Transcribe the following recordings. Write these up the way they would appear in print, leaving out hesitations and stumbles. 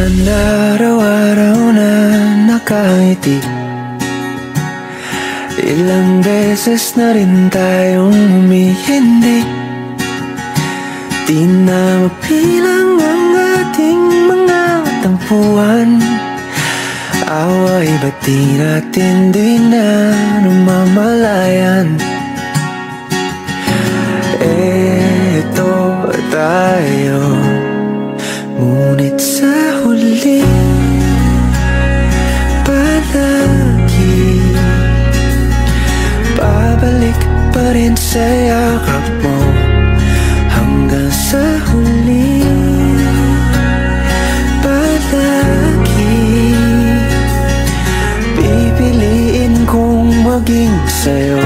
naman araw-araw na nakangiti. Ilang beses na rin tayong humihindi. Di na mapilang ang ating mga tampuhan. Away ba't di natin di na namamalayan? Eto tayo, ngunit sa huli palagi babalik pa rin sa yakap mo. Hanggang sa huli palagi pipiliin kong maging sa'yo.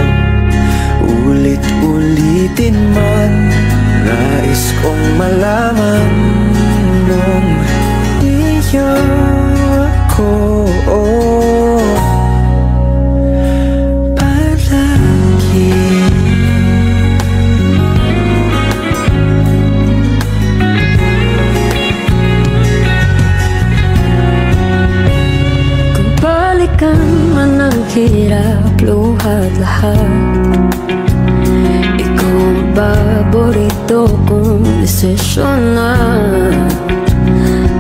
Ulit-ulitin man, nais kong malaman nung iyo ako palagi. Kung balikan man ang hirap, luhat lahat, paborito kong desisyon na.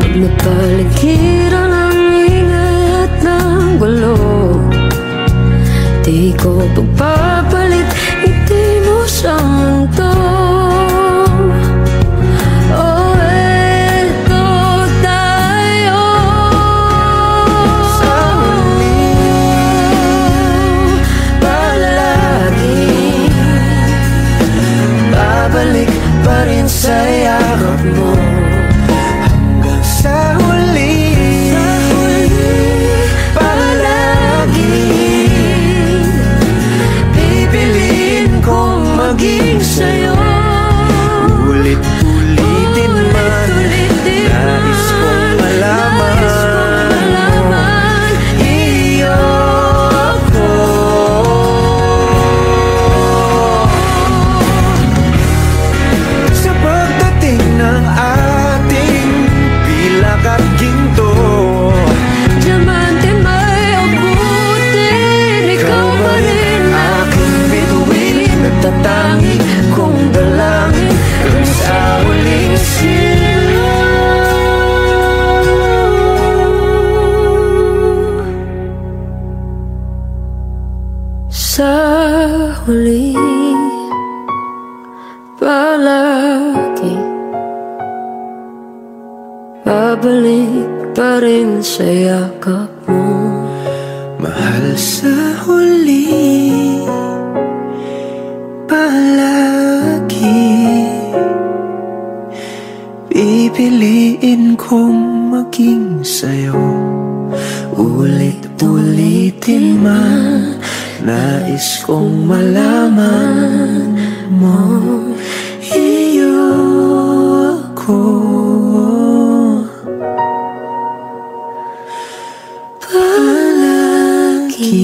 Pag napaligiran ang ingay at ng gulo, di ko pagpapalit, hindi mo sa mundo. Oh, eto tayo sa huli palagi babalik pa rin sa yakap mo. Hanggang sa huli palagi pipiliin kong maging sa'yo. Ulit-ulitin man, nais kong malaman iyo ako. Sa pagdating ng ating pilak at ginto, diamante may abutin, ikaw pa rin aking bituin, nagtatangi kong dalangin hanggang sa huling silo. Sa huli palagi babalik pa rin sa yakap mo. Mahal, sa huli palagi pipiliin kong maging sa'yo. Ulit-ulitin man, nais kong malaman mo iyo ako palagi.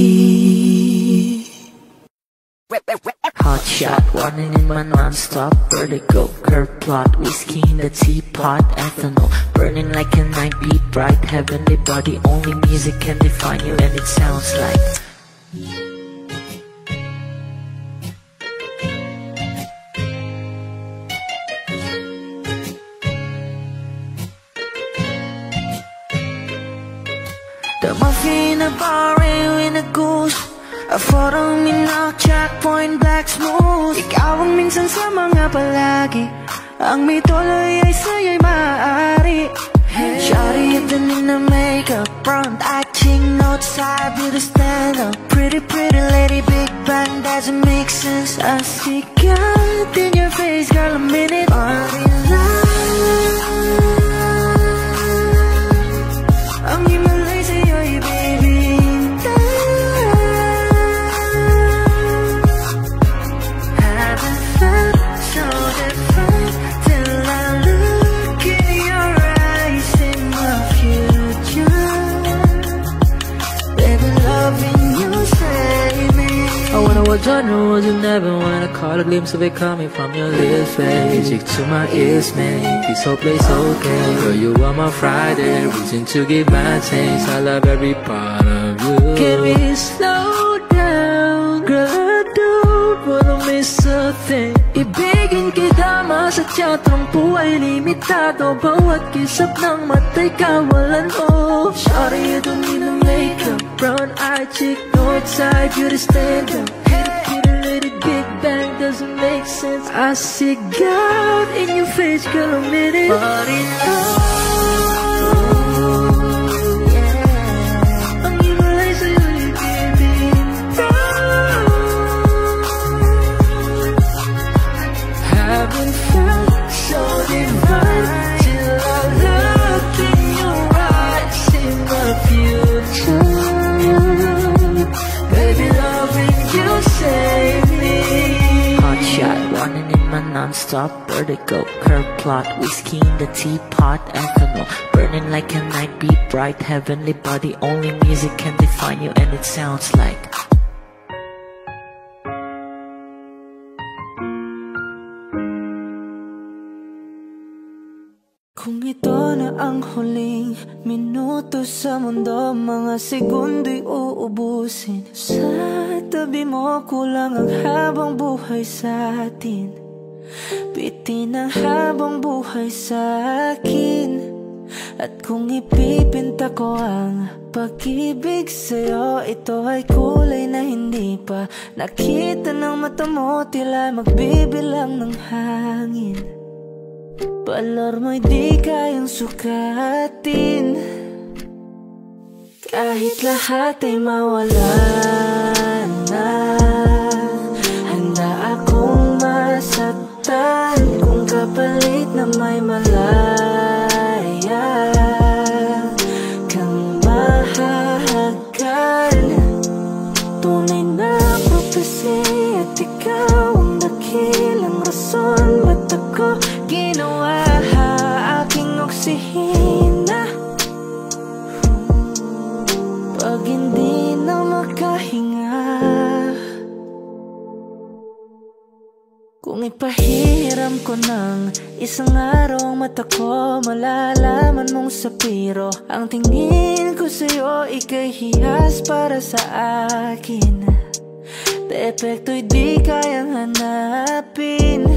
Hot shot, running in my non-stop vertigo. Curve plot, whiskey in the teapot, ethanol burning like a night beat, bright heavenly body. Only music can define you, and it sounds like the muffin, a bar, in a goose. A photo minok, checkpoint, black smooth. Ikaw ang minsan sa mga palagi, ang may tuloy ay sa'yo'y maaari. Shawty, you've been in the makeup, front acting outside, beauty stand up. Pretty, pretty lady, big bang, doesn't make sense. I see God in your face, girl, a minute. Party life, ang himalay sa'yo'y baby. genre was you never wanna call a glimpse of it coming from your lips, babe. Music to my ears, man, this whole place okay. Girl, you are my Friday, reason to give my taste. I love every part of you. Can we slow down? Girl, I don't wanna miss a thing. Ibigin kita, masadya tangpo ay limitado. Bawat kisap ng mata'y kawalan mo. Sorry, you don't need no makeup. Brown-eyed chick, north side, you to stand up. Hit a little big bang, doesn't make sense. I see God in your face, girl, admit it. But enough. Non-stop vertigo, curve plot, whiskey in the teapot, ethanol, burning like a night, be bright, heavenly body, only music can define you and it sounds like. Kung ito na ang huling minuto sa mundo, mga segundo'y uubusin. Sa tabi mo, kulang ang habang buhay sa atin. Bitin ang habang buhay sa akin. At kung ipipinta ko ang pag-ibig sa'yo, ito ay kulay na hindi pa nakita ng mata mo, tila magbibilang ng hangin. Balor mo'y di kayang sukatin. Kahit lahat ay mawala na, handa akong masaktan kung kapalit na may malaya kang mahahagan. Tunay na prophecy at ikaw ang dakilang rason ba't ako ginawa aking oksihina. Pag hindi na makahinga, kung ipahiram ko ng isang araw ang mata ko, malalaman mong sapiro ang tingin ko sa'yo, ika'y hiyas para sa akin. Depekto'y di kayang hanapin.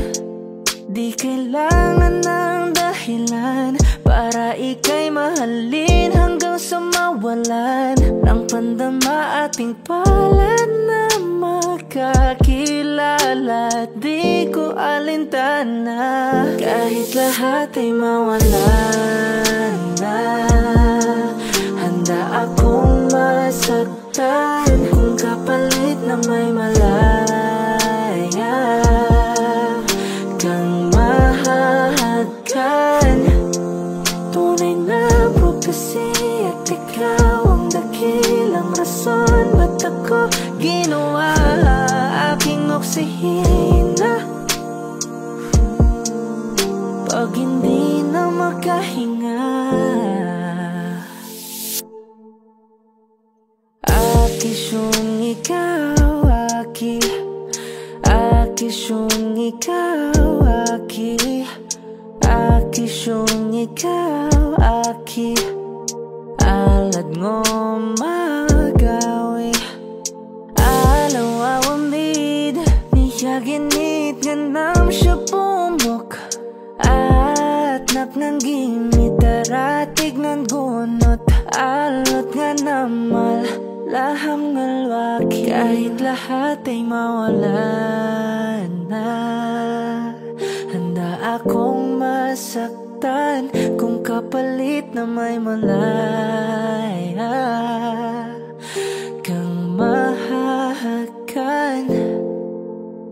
Di kailangan ng dahilan para ika'y mahalin hanggang sa mawalan ng pandama ating palad na makakilala. Di ko alintana kahit lahat ay mawalan na, handa akong masaktan kung kapalit na may malaya kang mahahagan. Tunay na prophecy at ikaw ang dakilang rason ba't ako ginawa aking oksihina. Pag hindi na makahinga, akisyong ikaw, akisyong ikaw, akisyong ikaw, alad ngo magawi alaw awamid niyaginit ganam siya pumok at napnanggimit daratig ng gunot alot nga namal laham ngalwaki. Kahit lahat ay mawalan na, handa akong masaktan kung kapalit na may malaya kang mahahagan.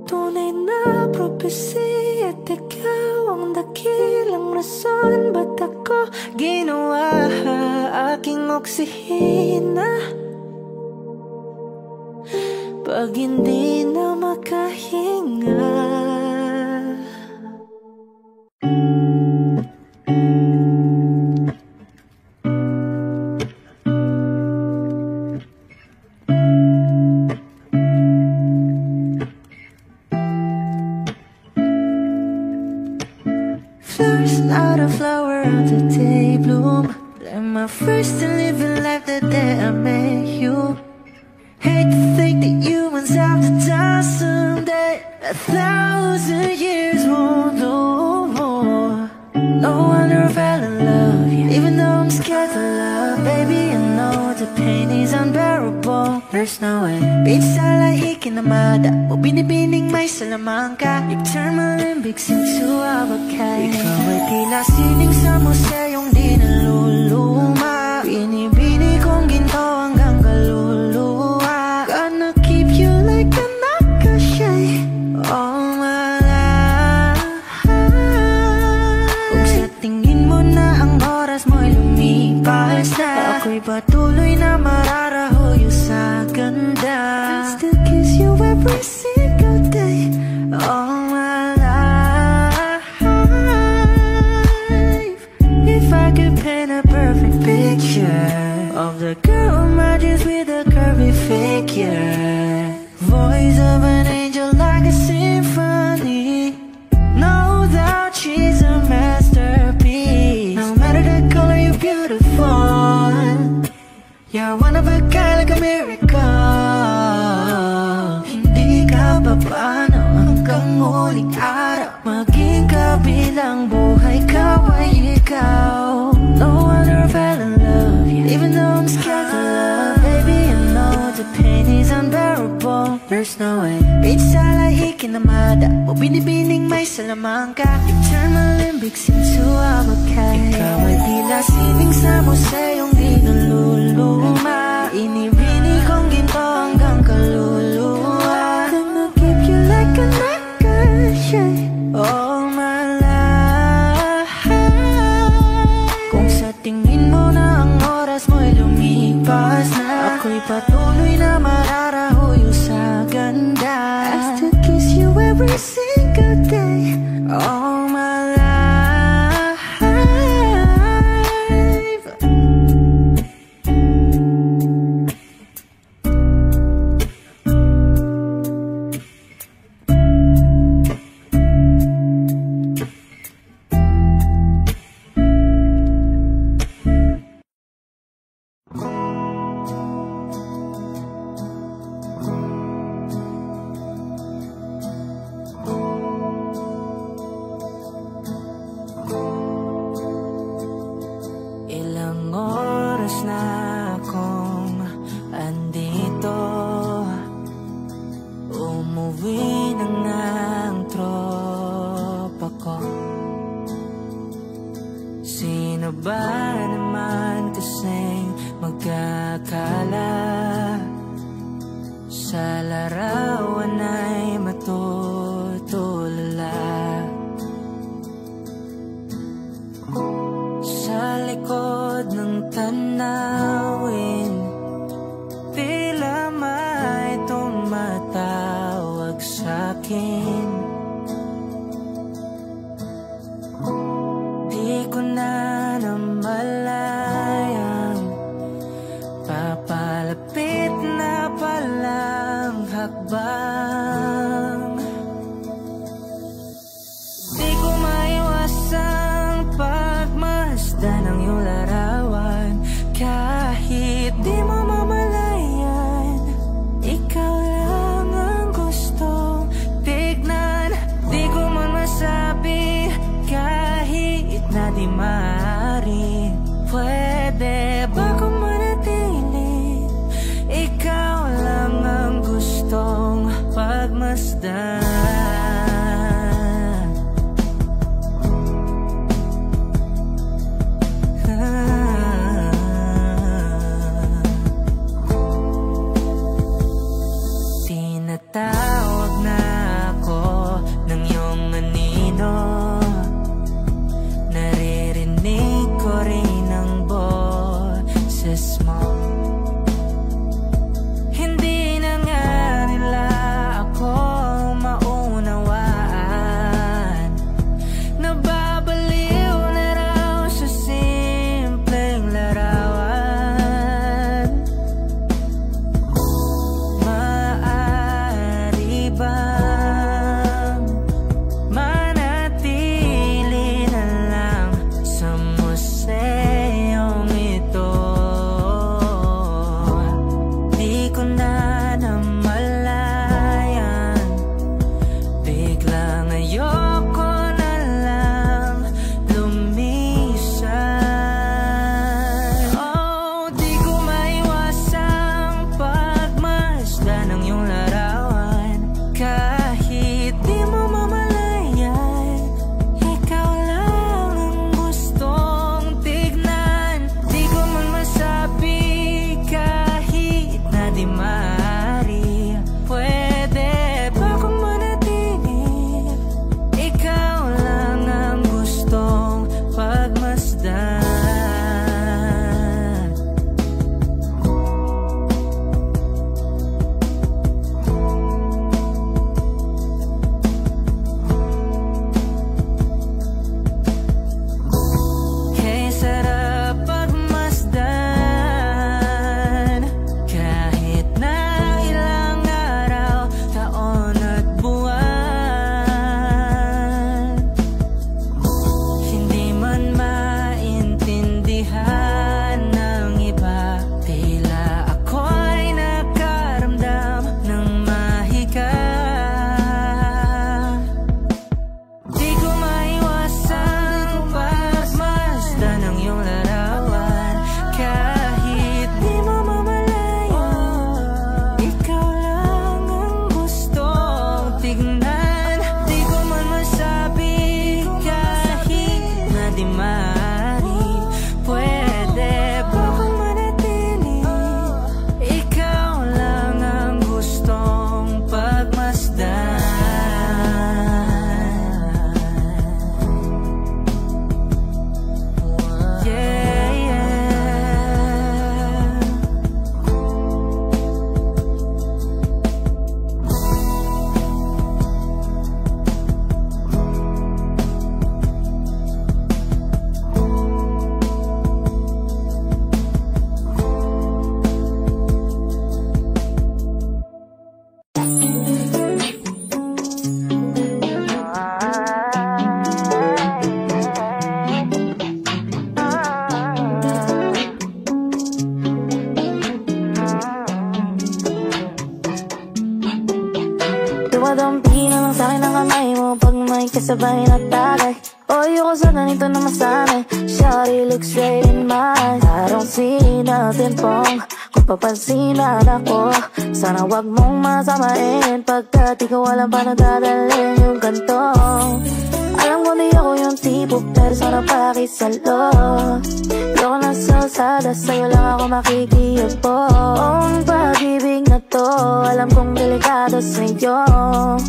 Tunay na prophecy at ikaw ang dakilang rason ba't ako ginawa aking oksihina. Pag hindi na makahinga, not a flower of the day bloom. Like my first and living life the day I met you. Hate to think that humans have to die someday. 1,000 years won't do more. No wonder I fell in love, yeah. Even though I'm scared to love, baby, I know the pain is unbearable. There's no way Pinsan lahikin na mada o binibining may salamangka. You turn my limbics into abakay. Ikaw ay tila sining sa museyong di naluluma. Binibini kong ginto hanggang kaluluwa. Gonna keep you like a nakashay all my life. Kung sa tingin mo na ang oras mo'y lumipas na, ako'y patuloy na mararahuyo sa ganda. I'll still kiss you every single day all my life. If I could paint a perfect picture of the girl in my dreams with a curvy figure, voice of an angel like a symphony, no doubt she's a masterpiece. No matter the color, you're beautiful. You're one of a kind, like a miracle. Hindi ka papaano hanggang huling araw. Maging kabilang buhay ka ay ikaw. No wonder I fell in love, yeah. Even though I'm scared to love, baby, I know the pain is unbearable. There's no way Pinsan lahikin na mada o binibining may salamangka. You turn my limbics into abakay. Ikaw ay tila sining sa museyong di naluluma. Inibini kong ginto hanggang kaluluwa. Gonna keep you like a nakashay all my life. Kung sa tingin mo na ang oras mo'y lumipas na, ako'y patuloy na mararahuyo sa ganda. I still kiss you every single day all my life. Ilang oras na akong andito, umuwi na nga ang tropa ko. Sino ba naman kasing magkakala sa larawan ay matutulala? Sa likod ng tanawin, tila may tumatawag sa'kin. Di ko na namalayang papalapit na palang hakbang. mo pag may kasabay na tagay. O ayoko sa ganito na masanay. Shawty looks straight in my eyes. I don't see nothing wrong kung papansinan ako. Sana wag mong masamain pagkat ikaw alam pa na dadalhin yung ganito. Alam ko di ako yung tipo pero sana pakisalo. Ayoko na salsada, sa'yo lang ako makikiupo. Ang pag-ibig na to, alam kong delikado sa'yo.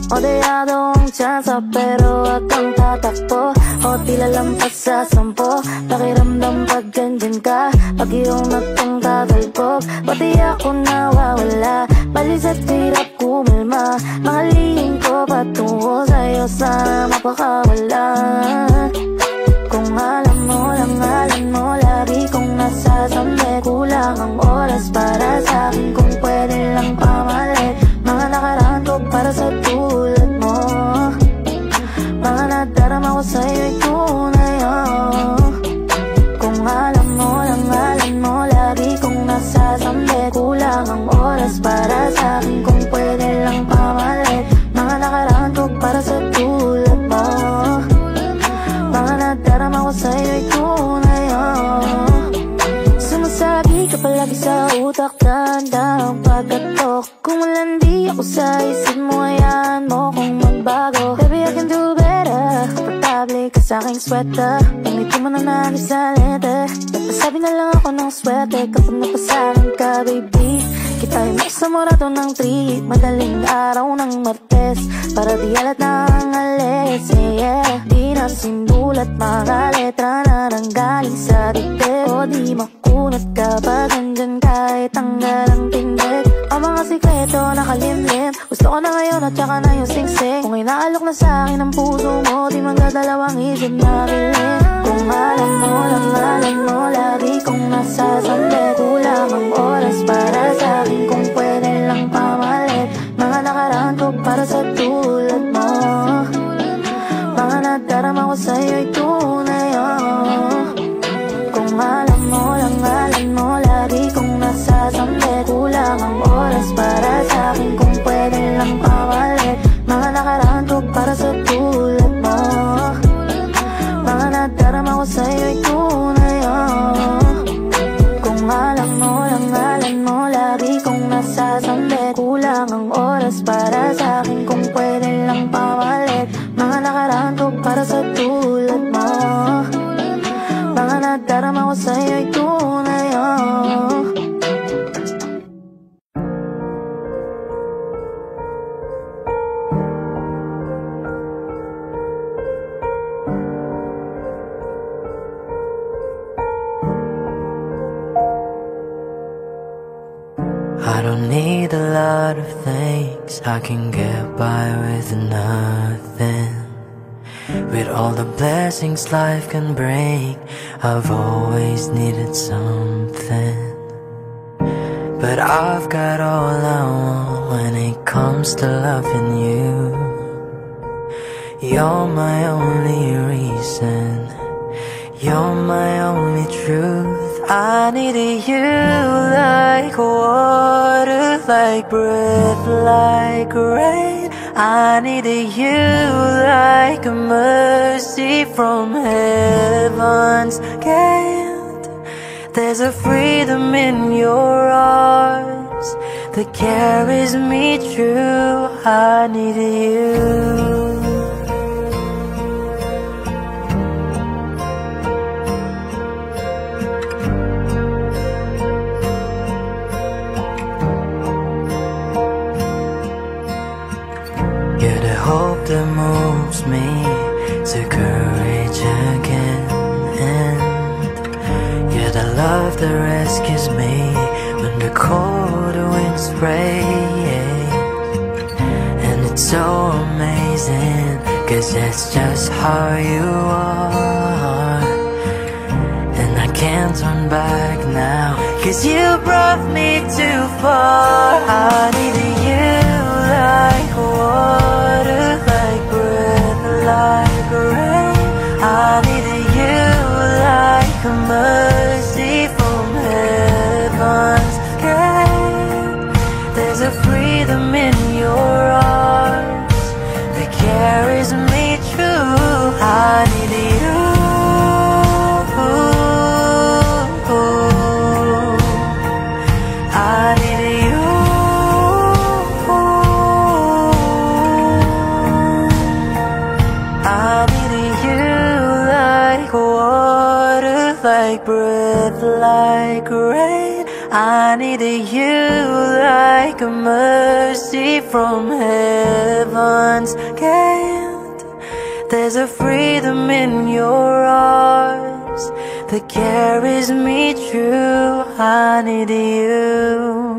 O dayado ang tsansa pero wag kang tatakbo. O tila lampas sa 10. Pakiramdam pag ganyan ka, pag iyong nagtong tatalbog. Pati ako nawawala, balis at hirap kumalma. Mga lihim ko patungo sa'yo, sana mapakawala. Kung alam mo lang, alam mo, lagi kong nasasamit. Kulang ang oras para sa'kin, kung pwede lang pamalit. Mga nakaraan ko para sa tulad mo. Mga nadarama ko sa'yo'y tunay, oh. Kung alam mo lang, alam mo, lagi kong nasasamit. Kulang ang oras para sa'kin, kung pwede lang pamalit. Mga nakaraan ko para sa tulad mo. Mga nadarama ko sa'yo'y tunay, oh. Sumasabi ka palagi sa utak, tanda ang pagkatok. Kung malandi ako sa isip mo, hayaan mo kung magbago. Baby, I can do better. Komportable ka sa'king sweater, pangiti mo na nagis sa letter. Nagpasabi na lang ako ng swerte kapag napasakin ka, baby. Kita yung sa morato ng treat, madaling araw ng Martes, para di alat na ang alis, yeah. Di na sinulat mga letra na nanggaling sa dite. O di makunat kapag andyan kahit tanggal ang tindig. Ang mga sikreto nakalimlim, gusto ko na ngayon at saka na yung sing-sing. Kung inaalok na sa'kin ang puso mo, di magdadalawang isip na kilim. Kung alam mo lang, alam mo, lagi kong nasasambit. Kulang ang oras para sa'kin, kung pwede lang pamalit. Mga nakaraan ko para sa tulad mo. Mga nadarama ko sa'yo'y tunay, oh. Kung alam mo lang, alam mo, lagi kong nasasambit. Kulang ang oras para sa'kin, kung pwede lang pamalit. Mga nakaraan ko para sa tulad mo. Mga nadarama ko sa'yo'y tunay, oh. Kung alam mo lang, alam mo, lagi kong nasasambit. Kulang ang oras para sa'kin, kung pwede lang pamalit. Mga nakaraan ko para sa tulad mo. Mga nadarama ko sa'yo'y tunay, oh. I don't need a lot of things, I can get by with nothing. With all the blessings life can bring, I've always needed something. But I've got all I want when it comes to loving you. You're my only reason, you're my only truth. I needed you like water, like breath, like rain. I needed you like a mercy from heaven's gate. There's a freedom in your arms that carries me through. I needed you. Hope that moves me to courage again, and you're the love that rescues me when the cold winds rain. And it's so amazing, 'cause that's just how you are. And I can't turn back now, 'cause you brought me too far. I needed you like water, like breath, like rain. I needed you like a mercy from heaven's gate. There's a freedom in your arms that carries me like breath, like rain. I needed you like a mercy from heaven's gate. There's a freedom in your arms that carries me through. I need you.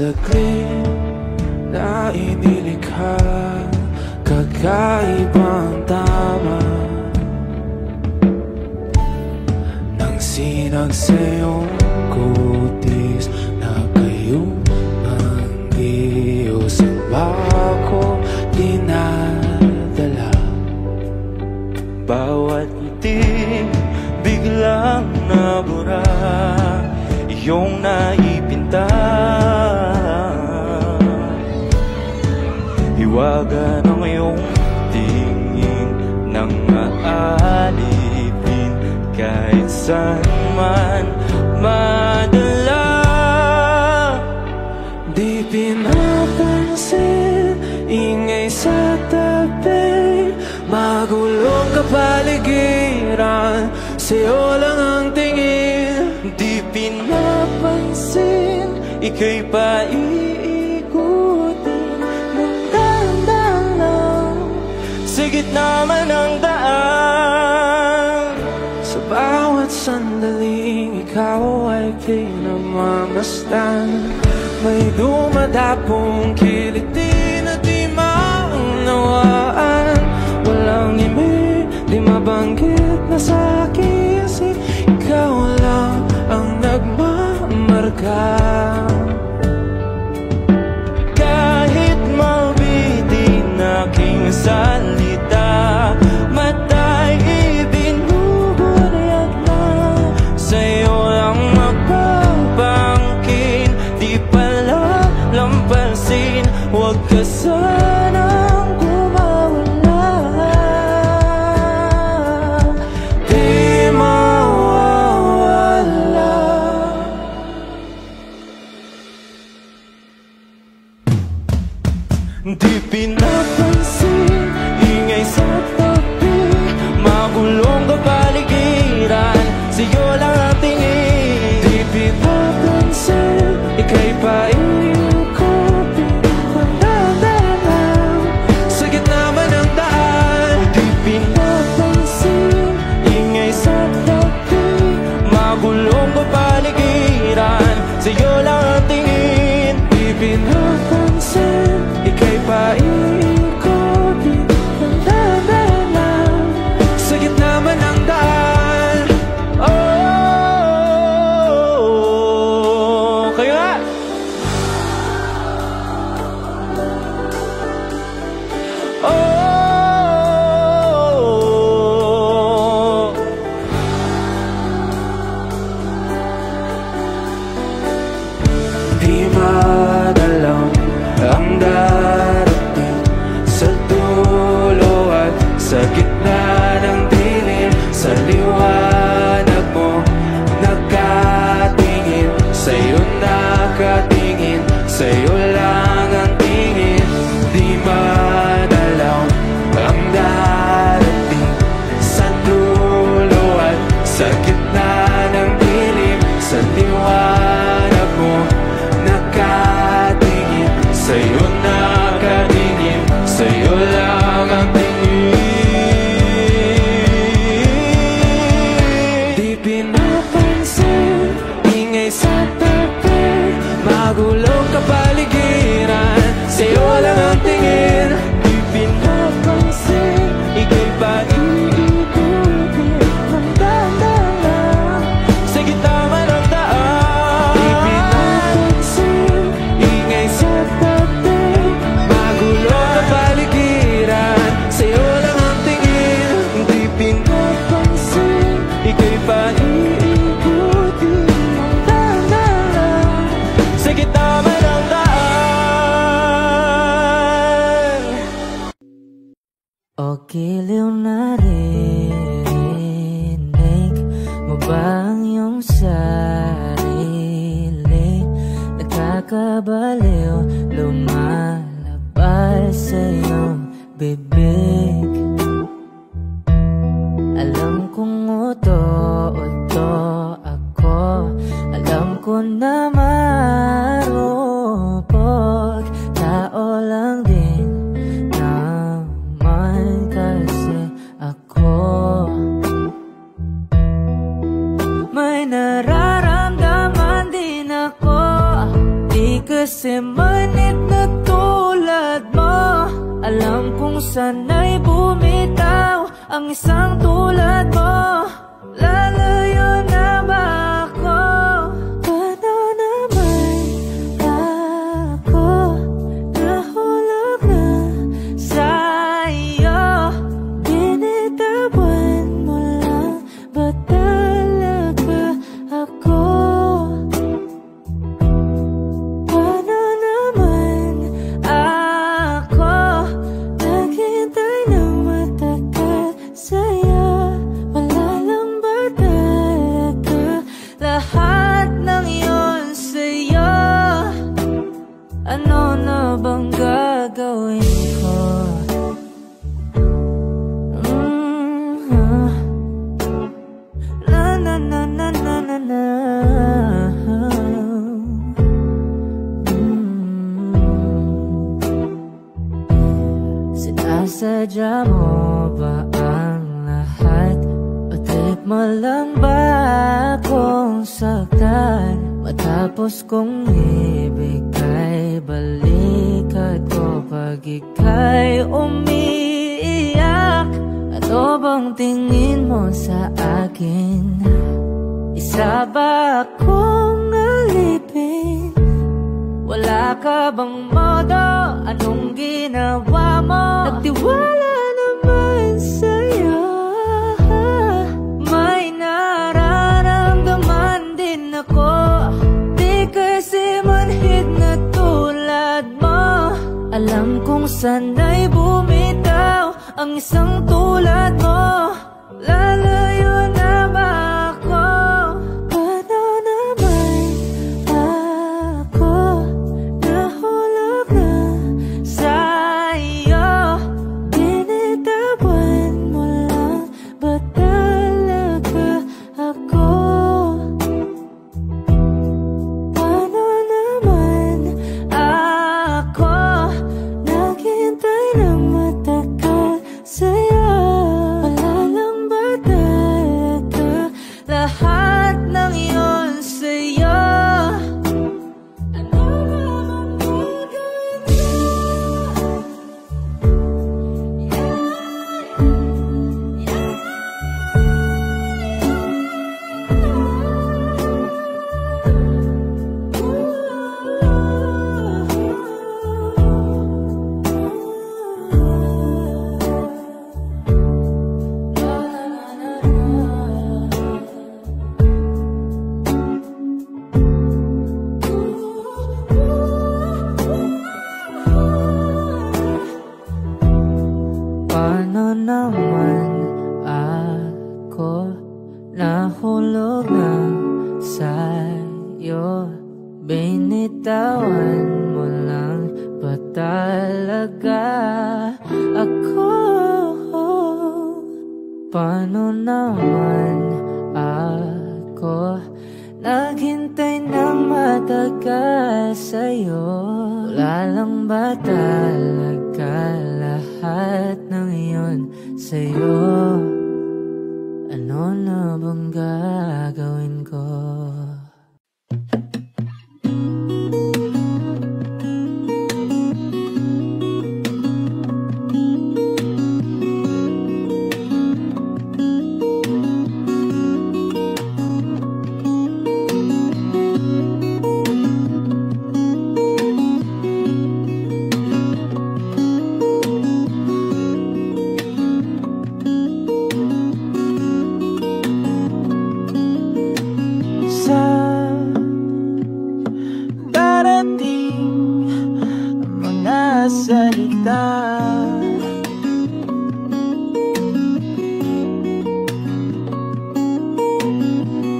saglit na inilikha, kakaibang tama nang sinag sa iyong kutis na kayong ang Diyos ang bako dinadala. Bawat ngiti biglang nabura, iyong naipinta. hiwaga ng iyong tingin nang maalipin kahit saan man madala. Di pinapansin, ingay sa tabi, magulong kapaligiran, sa'yo lang ang tingin. Di pinapansin, ika'y paiikutin ng dahan-dahan lang sa gitna man ng daan. Sa bawat sandaling ikaw ay pinagmamasdan, may dumadapong kiliti na di maunawaan. Walang ibig, di mabanggit na sa'kin, kasi ikaw lang ang nagmamarka. Kahit mabitin aking salita, mata'y ibinubunyag na, sa'yo lang magpapangkin. Di pala lampasin, huwag ka sanang kumawala. Di mawawala. Di pinapansin, ingay sa tabi, magulong kapaligiran, sa'yo lang ang tingin. Di pinapansin, ika'y paiikutin ng dahan-dahan sa gitna man ng daan. Di pinapansin, ingay sa tabi, magulong kapaligiran, sa'yo lang ang tingin. Di pinapansin, ika'y paiikutin ng dahan-dahan sa gitna man ng daan. Oh, kayo nga! Oh, di madalaw ang darating sa dulo at sa gitna ng dilim. Sa liwanag mo nakatingin, sa'yo nakatingin, sa'yo lang ang tingin. Di madalaw ang darating sa dulo at sa gitna ng dilim. Sa liwanag mo nakatingin, sa'yo nakatingin, sa'yo lang ang tingin. Di pinapansin, ingay sa tabi, magulong kapaligiran, sa'yo lang ang tingin. Di pinapansin, ika'y paiikutin ng dahan-dahan sa gitna man ng daan. Di pinapansin, ingay sa tabi, magulong kapaligiran, sa'yo lang ang tingin. Di pinapansin, ika'y paiikutin ng dahan-dahan sa gitna man ng daan. O giliw na rinig mo ba ang iyong sarili? Nakakabaliw, lumalabas sa iyong bibig. Alam kong uto-uto ako, alam ko na marupok, tao lang din naman kasi ako. May nararamdaman din ako, di kasi manit na tulad mo. Alam kong sana'y bumitaw ang isang tulad mo. Lalayo na ba ako? Paano naman ako nahulog na sa'yo? Binitawan mo lang ba talaga ako? Paano naman ako Sinasadya mo ba ang lahat? O trip mo lang ba akong saktan? Matapos kong ibigay, balikat ko pag ika'y umiiyak. Ano bang tingin mo sa akin? Isa ba akong alipin? Wala ka bang modo? Anong ginawa mo? Nagtiwala naman sa'yo. May nararamdaman din ako. Di kasi manhid na tulad mo. Alam kong sana'y bumitaw ang isang tulad mo. Lalayo na ba ako? Paano naman ako nahulog na sa'yo? Binitawan mo lang ba talaga ako? Paano naman ako naghintay ng matagal sa'yo? Wala lang ba talaga lahat ng iyon sa'yo? Ano naman gagawin ko? Paano naman ako nahulog na sa'yo? Binitawan mo lang ba talaga ako? Paano naman ako naghintay ng matagal sa'yo? Wala lang ba talaga lahat ng iyon sa'yo? Ano na bang gagawin ko? Salita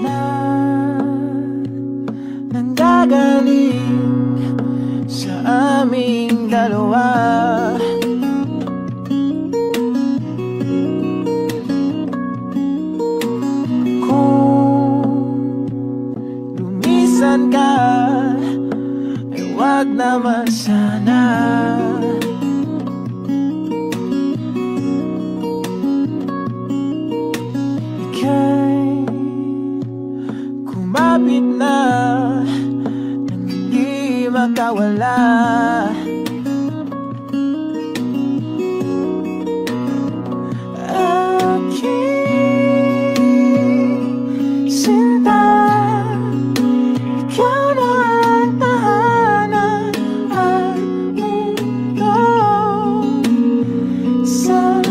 na nanggagaling sa aming dalawa. Kung lumisan ka, ay wag naman sana. Kumapit na nang hindi makawala. Aking sinta, ikaw na ang tahanan at mundo. Sa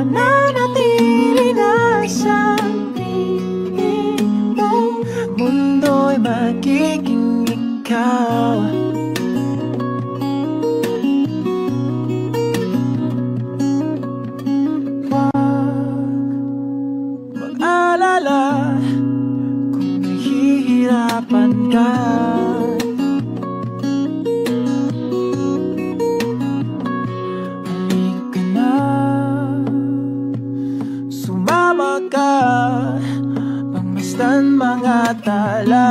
mananatili na sa piling mo, mundo'y magiging ikaw. Huwag mag-alala kung nahihirapan ka. Pangmasdan mga tala.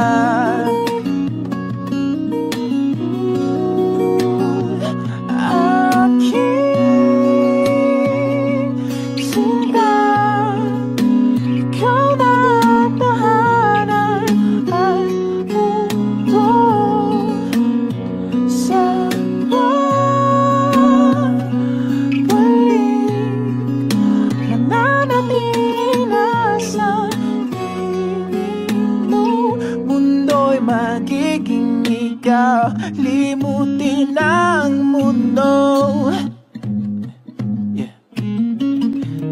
ikaw, limutin ang mundo.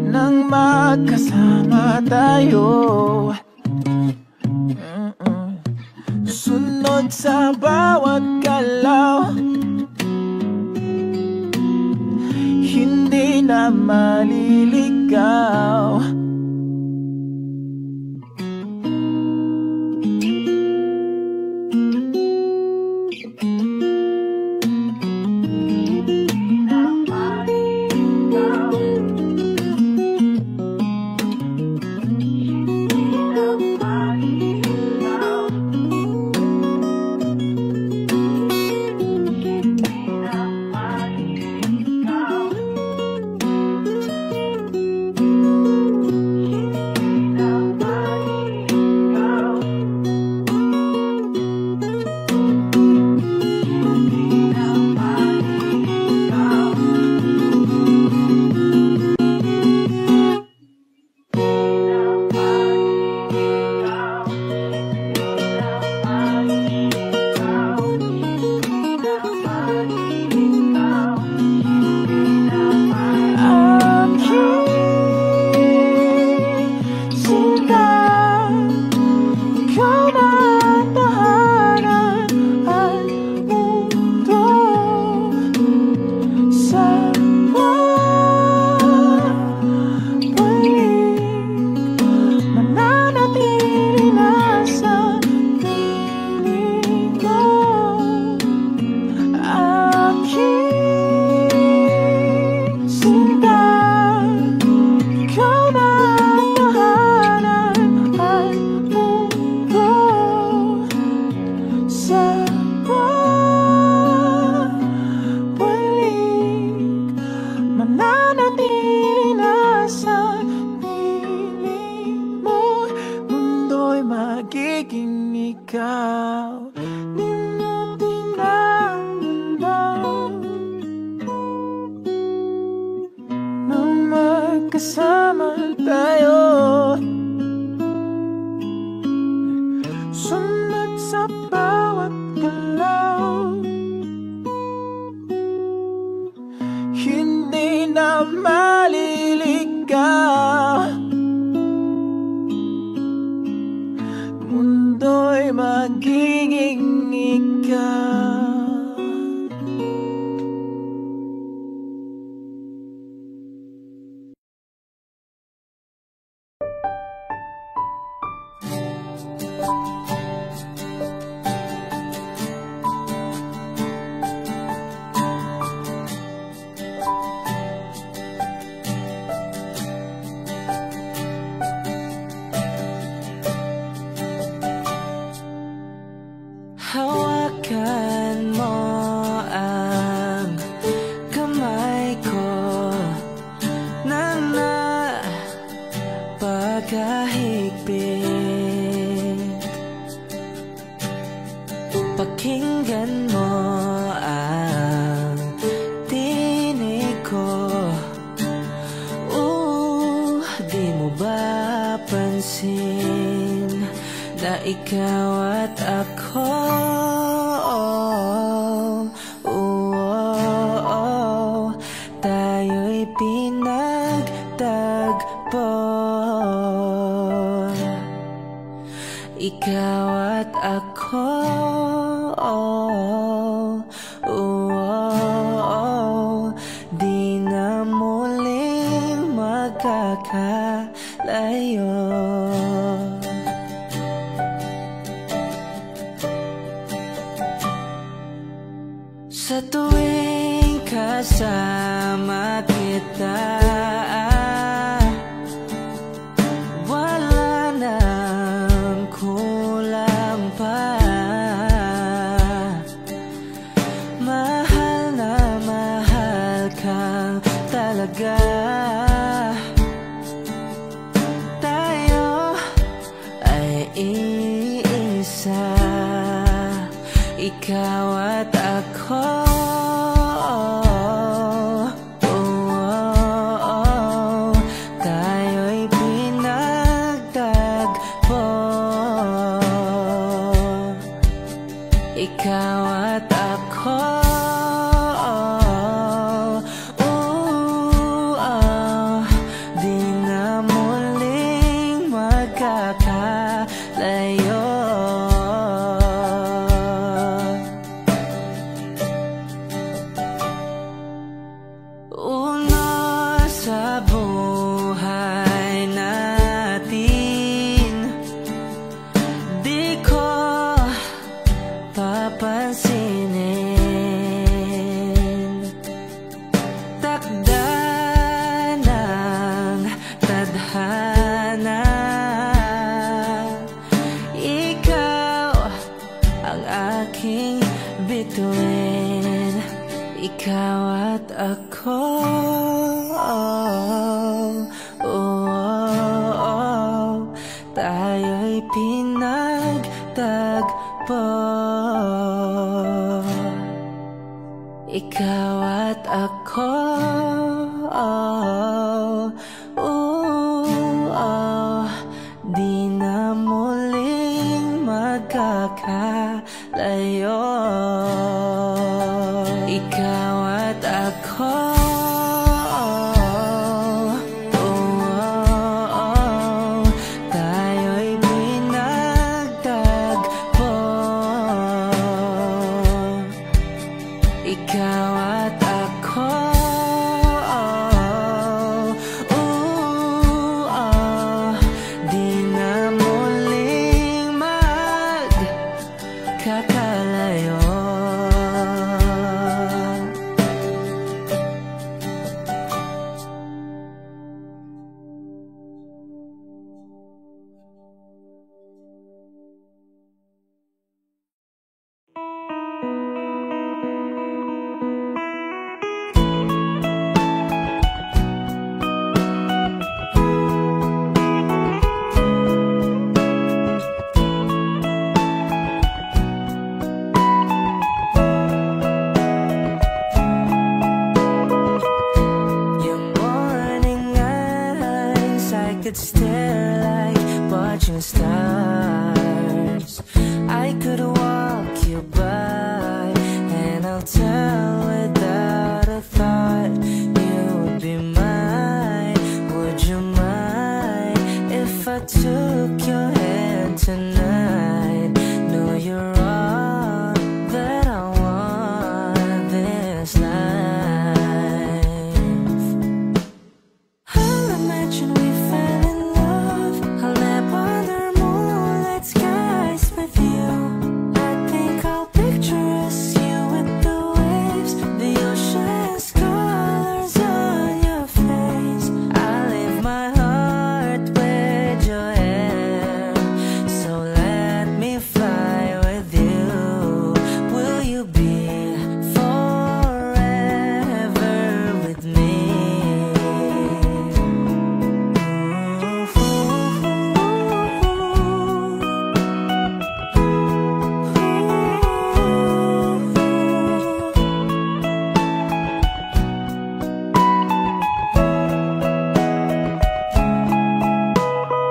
Nang magkasama tayo, sunod sa bawat galaw, hindi na maliligaw. Hawakan mo ang kamay ko na napakahigpit. Pakinggan mo ang tinig ko. Di mo ba pansin na ikaw at ako tayo'y pinagtagpo. Ikaw at ako di na muling magkakalayo. Sa tuwing kasama kita, wala nang kulang pa. Mahal na mahal ka talaga. Tayo ay iisa, ikaw at ako. Tayo'y pinagtagpo. ikaw at ako. Di na muling magkakalayo. Uno sa buhay natin, di ko papansinin. Takda ng tadhana, ikaw ang aking bituin, ikaw at ako. Tayo'y pinagtagpo, ikaw at ako. Di na muling magkakalayo, ikaw at ako. Tayo'y pinagtagpo, ikaw at ako. Di na muling magkakalayo. Could stare like watching stars. I could walk you by, and I'll tell without a thought you would be mine. Would you mind if I took your hand tonight? No, you're all that I want this life. I'll imagine we fell in love. I'll nap under moonlit skies with you. I think I'll picture us, you with the waves, the ocean's colors on your face. I leave my heart with your hair, so let me fly with you. Will you be forever with me?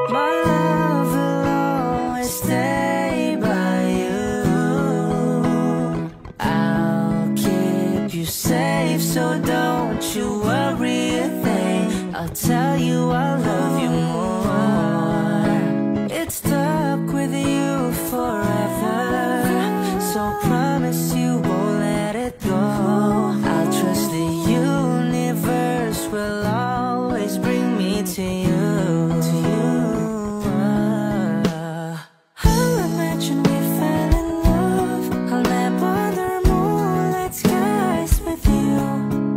My love will always stay by you. I'll keep you safe, so don't you worry a thing. I'll tell you I'll love you more. It's stuck with you forever, so promise you won't let it go. I'll trust the universe will always bring me to you. I'll imagine we fell in love. I'll nap under moonlit skies with you.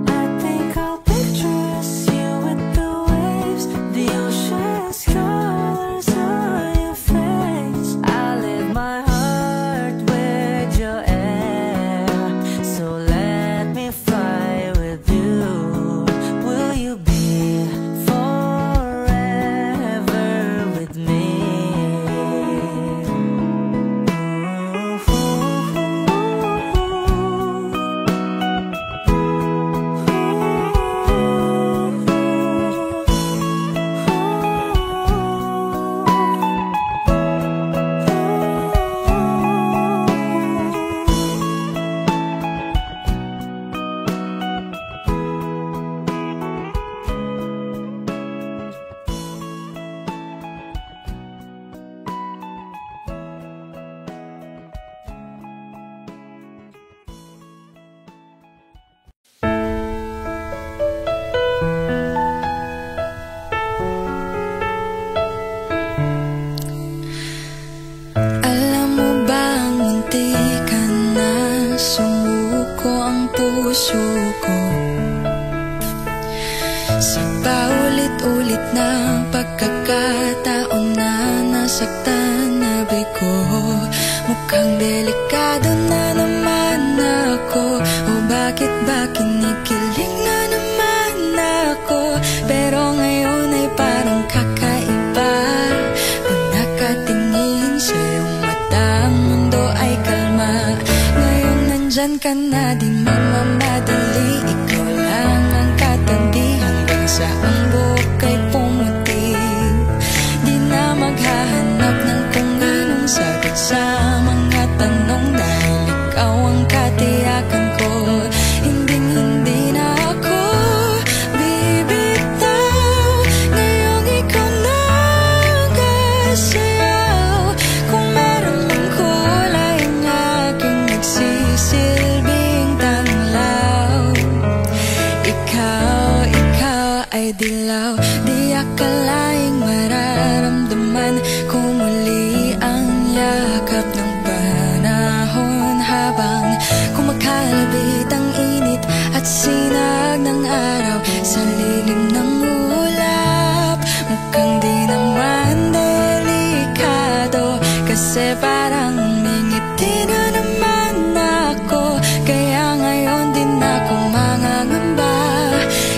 I think I'll picture us, you with the waves, the ocean's colors on your face. I live my heart puso ko. Sa paulit-ulit na pagkakataon na nasaktan na bigo, mukhang delikado na naman ako. O bakit ba kinikilig na naman ako? Pero ngayon ay parang kakaiba. Pag nakatingin sa iyong mata, ang mundo ay kalma. Ngayon nandyan ka na, di mamamadali. Ikaw lang ang katabi hanggang sa ang buhok ay pumuti. Di na maghahanap ng kung anong sagot sa mga tanong, dahil ikaw ang katiyakan ko. Hindi na ako bibitaw. Ngayong ikaw na kasayaw. Kung meron mang kulay ang aking nagsisilbing tanglaw. Ikaw ay dilaw. Di akalaing mararamdaman ko muli ang yakap ng panahon, habang kumakalabit ang init at sinag ng araw sa lilim ng ulap. Mukhang di naman delikado, kasi parang umingiti na naman ako. Kaya ngayon din ako mangangamba,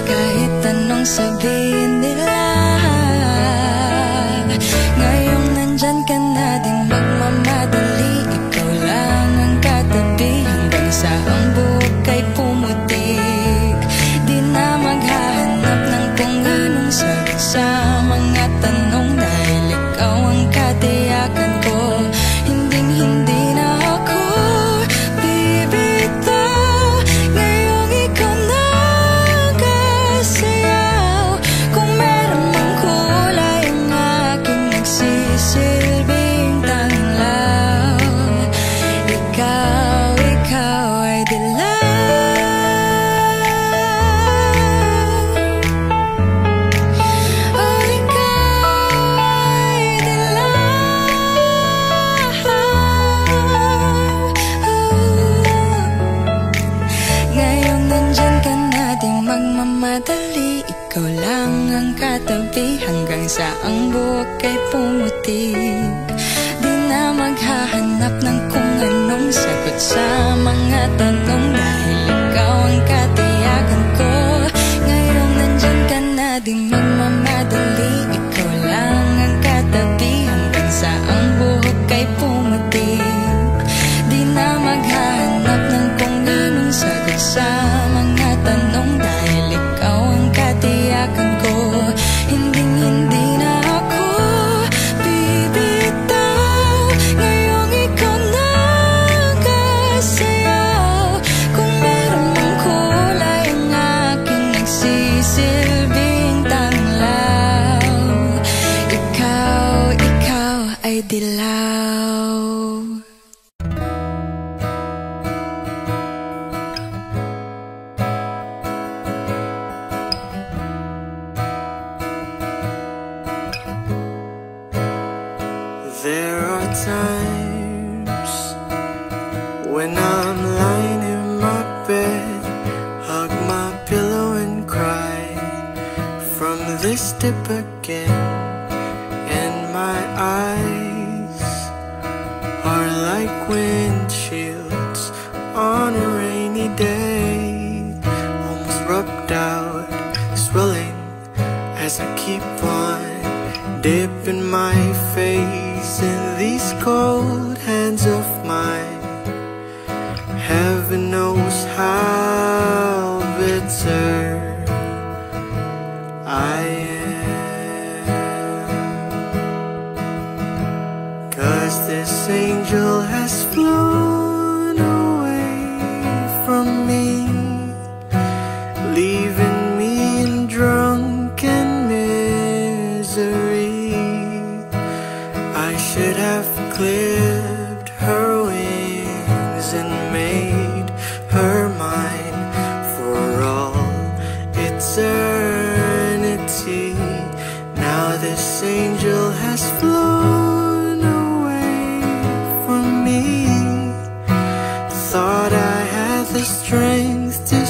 kahit anong sabihin nila. Ngayong nandyan ka na, di magmamadali. Ikaw lang ang katabi hanggang sa ang buhok ay pumutik. Di na maghahanap ng kung anong sagot sa mga tanong, dahil ikaw ang katiyakan ko. Hindi na ako bibitaw. Ngayong ikaw na kasayaw. Kung meron mang kulay ang aking nagsisilbing tanglaw. Ikaw ay dilaw. Oh, ikaw ay dilaw. Ngayong nandyan ka na, di magmamadali. Ikaw lang ang katabi hanggang sa ang buhok ay pumutik. Di na maghahanap ng kung anong sagot sa mga tanong, dahil ikaw ang katiyakan ko. Ngayong nandyan ka na, di magmamadali. Ikaw lang ang katabi hanggang sa ang buhok ay pumutik. Di na maghahanap ng kung anong sagot sa mga tanong, dahil ikaw ang katiyakan ko. Hindi na ako bibitaw. Ngayong ikaw na kasayaw. Kung meron mang kulay ang aking nagsisilbing tanglaw. Ikaw ay dilaw. There are times when I'm lying in my bed, hug my pillow and cry from this dip again. And my eyes are like windshields on a rainy day, almost rubbed out, swelling as I keep on dipping my face in these cold hands of mine. Heaven knows how bitter I am, 'cause this angel has flown away from me, leaving me in drunken misery. I should have clipped her wings and made her mine for all eternity. Now this angel has flown away from me. Thought I had the strength to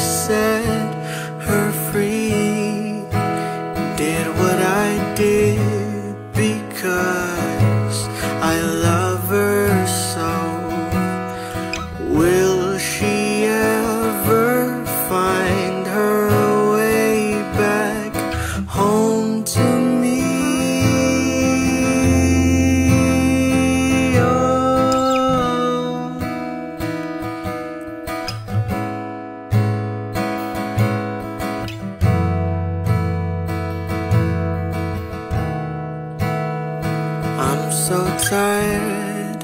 bed.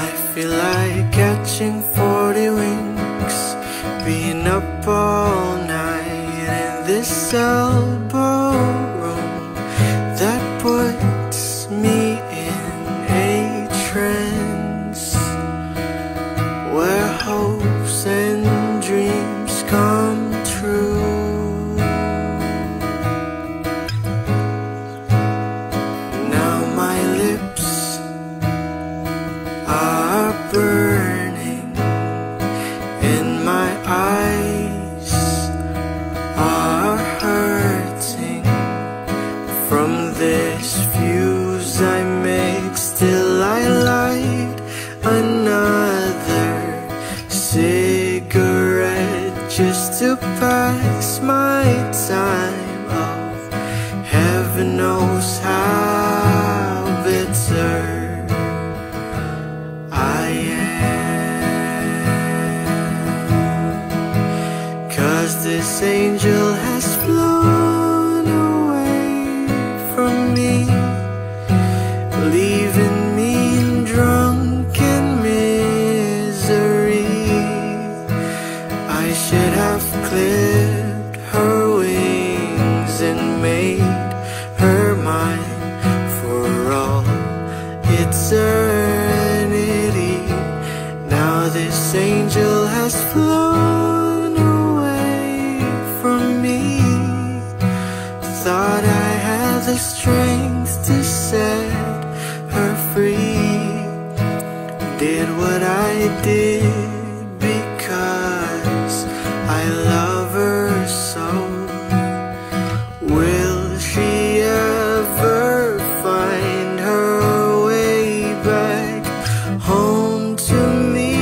I feel like catching 40 winks, being up all night in this elbow room that puts me in a trance, where hopes and dreams come true. Now my lips are burning and my eyes are hurting from this fuse I make. Still I light another cigarette just to pass my time. Oh, heaven knows how bitter I am, 'cause this angel has flown away from me, leaving me in drunken misery. I should have clipped her wings and made her mine for all eternity. Now this angel has flown away from me. Thought I had the strength to set her free. Did what I did because I love her so. Will she ever find her way back home to me?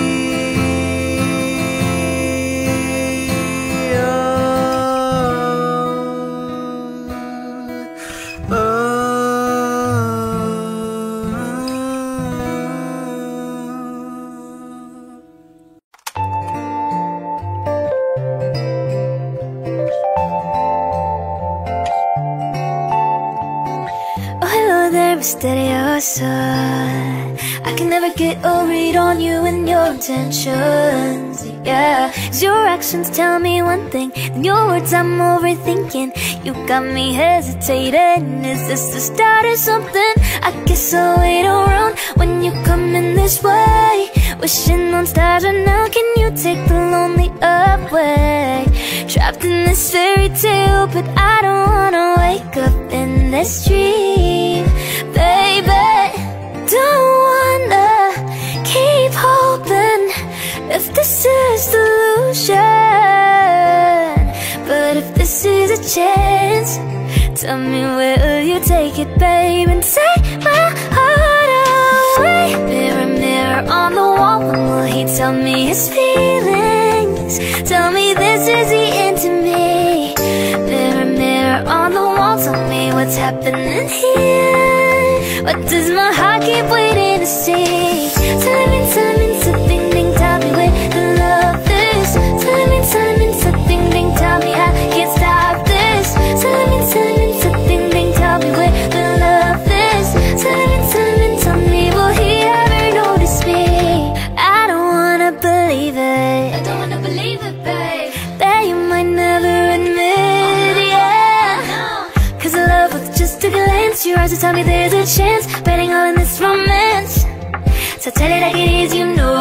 Oh, hello there, misterioso. I can never get a read on you and your intentions. Yeah, 'cause your actions tell me one thing, and your words I'm overthinking. You got me hesitating. Is this the start of something? I guess I'll wait around when you come in this way. Wishing on stars right now. Can you take the lonely away? Trapped in this fairy tale, but I don't wanna wake up in this dream, baby. Don't wanna keep hoping if this is delusion, but if this is a chance, tell me where will you take it, babe, and take my heart away. Mirror, mirror on the wall, when will he tell me his feelings? Tell me this is the end to me. Mirror, mirror on the wall, tell me what's happening here. What does my heart keep waiting to see? Tell me, so ding ding, tell me where the love is. Tell me, so ding ding, tell me I can't stop this. Tell me, so ding ding, tell me where the love is. Tell me, will he ever notice me? I don't wanna believe it. I don't wanna believe it, babe. That you might never admit, yeah. Cause I love with just a glance. Your eyes will tell me there's a chance, betting all in this romance. So tell it like it is, you know.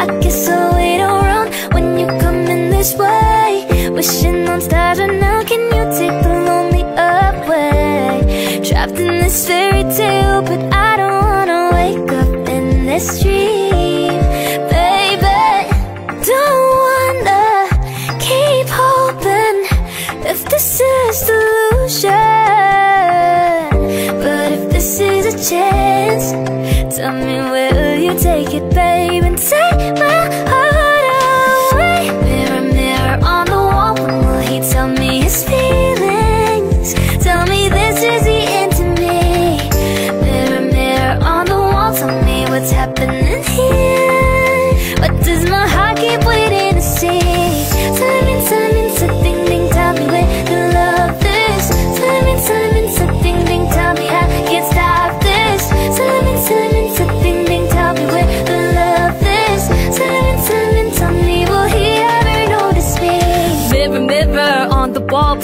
I guess I'll wait around when you come in this way. Wishing on stars right now. Can you take the lonely away? Trapped in this fairy tale, but I don't wanna wake up in this dream, baby. Don't wanna keep hoping if this is delusion, but if this is a chance, tell me where will you take it, babe, and take my heart away. Mirror, mirror on the wall, when will he tell me his feelings? Tell me this is the end to me. Mirror, mirror on the wall, tell me what's happening here. What does my heart keep waiting to see? Tell me, so ding ding, tell me where the love is. Tell me, so ding ding, tell me I can't stop this.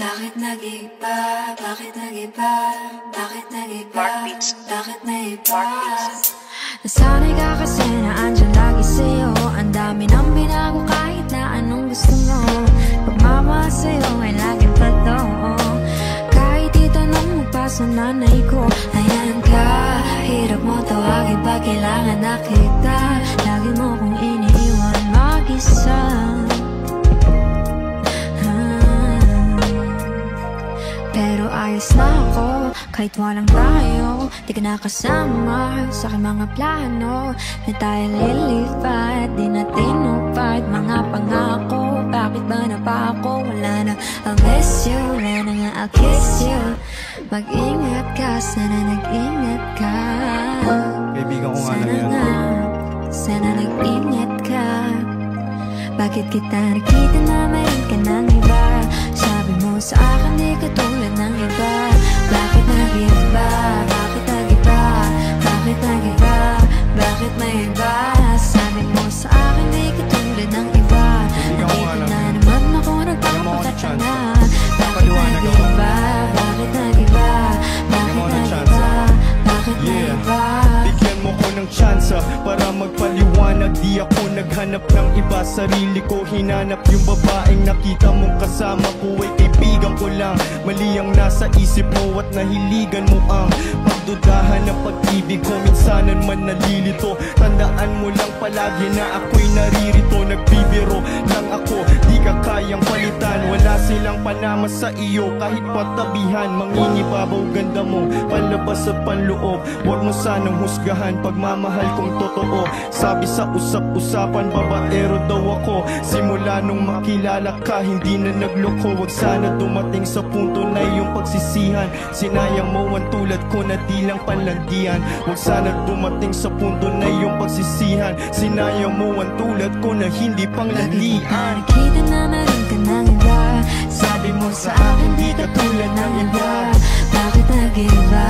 Bakit nag-iba? Bakit nag-iba? Bakit nag-iba? Bakit nag-iba? Nasanay ka kasi na andyan lagi sa'yo. Ang dami nang binago kahit na anong gusto mo. Pagmamahal sa'yo ay laging totoo. Kahit itanong mo pa sa nanay ko, ayan ka, hirap mo tawagin pag kailangan na kita. Lagi mo kong iniiwan mag-isa. Pero ayos na ako, kahit walang tayo. Di ka nakasama sa aking mga plano. Na tayo lilipat, di natin upad mga pangako. Bakit ba na pa ako? Wala na, I'll miss you. Wala na nga, I'll kiss you. Mag-ingat ka, sana nag-ingat ka. Kaibigan ko nga lang yan. Sana nag-ingat ka. Bakit kita nakita na mayroon ka ng iba? Sabi mo sa akin di ka tulad ng iba. Bakit nag-iba? Bakit nag-iba? Bakit nag-iba? Bakit may iba? Sabi mo sa akin di ka tulad ng iba. Nakita na naman ako nagpapakatanga. Bakit nag-iba? Bakit nag-iba? Bakit nag-iba? Bakit nag-iba? Bigyan mo ko ng tsansa para magpaliwanag. Di ako naghanap ng iba, sarili ko hinanap. Yung babaeng nakita mong kasama ko ay kaibigan ko lang. Mali ang nasa isip mo at nahiligan mo ang pagdudahan ng pag-ibig ko. Minsanan man nalilito, tandaan mo lang palagi na ako'y naririto. Nagbibiro lang ako, di ka kayang palitan. Wala silang panama sa iyo kahit patabihan. Manginibabaw ganda mo, palabas at panloob. Huwag mo sanang husgahan pagmamahal kong totoo. Sabi sa usap-usapan, babaero daw ako. Simula nung makilala ka, hindi na nagloko. Huwag sana dumating sa punto na iyong pagsisihan. Sinayang mo ang tulad ko na di lang panlandian. Huwag sana dumating sa punto na iyong pagsisihan. Sinayang mo ang tulad ko na hindi panglandian. Nakita na meron ka ng iba. Sabi mo sa akin di ka tulad ng iba. Bakit nag-iba?